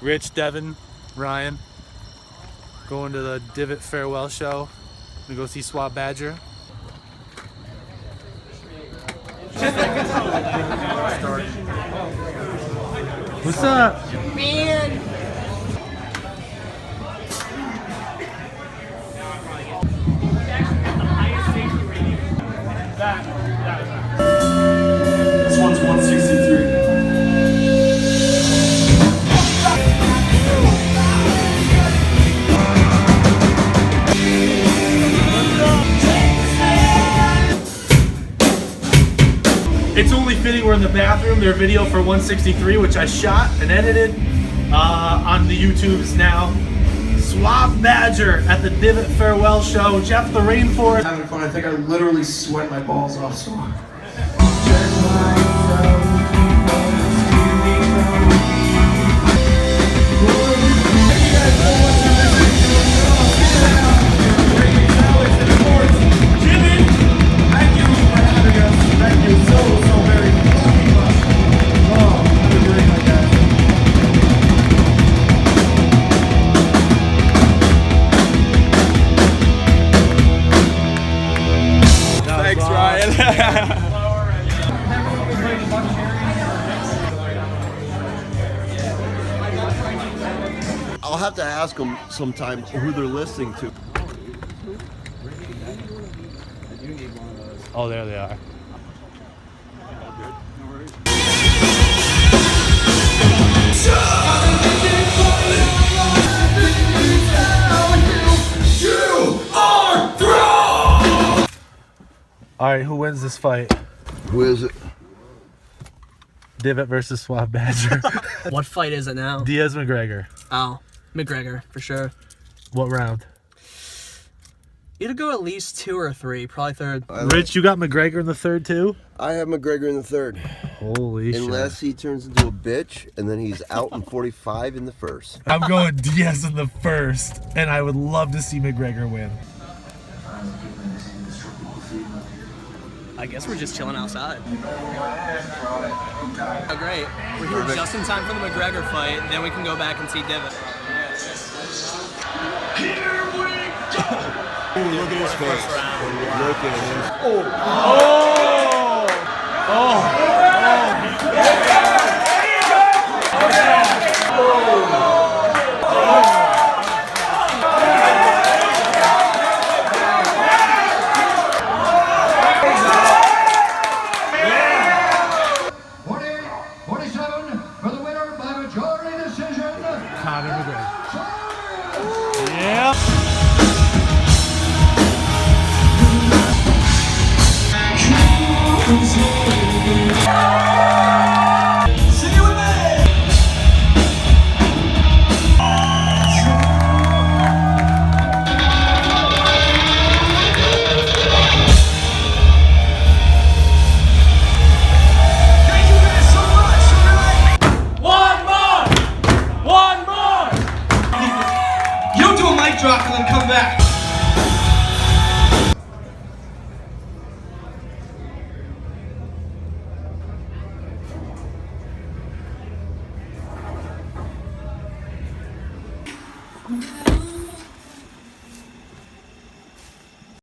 Rich, Devin, Ryan, going to the Divot Farewell Show. We go see Suave Badger. What's up? Man. This one's 163. It's only fitting we're in the bathroom. Their video for 163, which I shot and edited on the YouTubes now. Suave Badger at the Divot Farewell Show. Jeff the Rainforest. Having fun. I think I literally sweat my balls off so hard. Thanks, Ryan. I'll have to ask them sometime who they're listening to. Oh, there they are. All right, who wins this fight? Who is it? Divot versus Suave Badger. What fight is it now? Diaz, McGregor. Oh, McGregor, for sure. What round? It'll go at least 2 or 3, probably third. Rich, you got McGregor in the third too? I have McGregor in the third. Holy shit. Unless he turns into a bitch and then he's out in 45 in the first. I'm going Diaz in the first, and I would love to see McGregor win. I guess we're just chilling outside. Oh, great. We're here just in time for the McGregor fight, then we can go back and see Divot. Here we go! Oh, look at his face. Look at him. Yeah. Drop and then come back. Okay.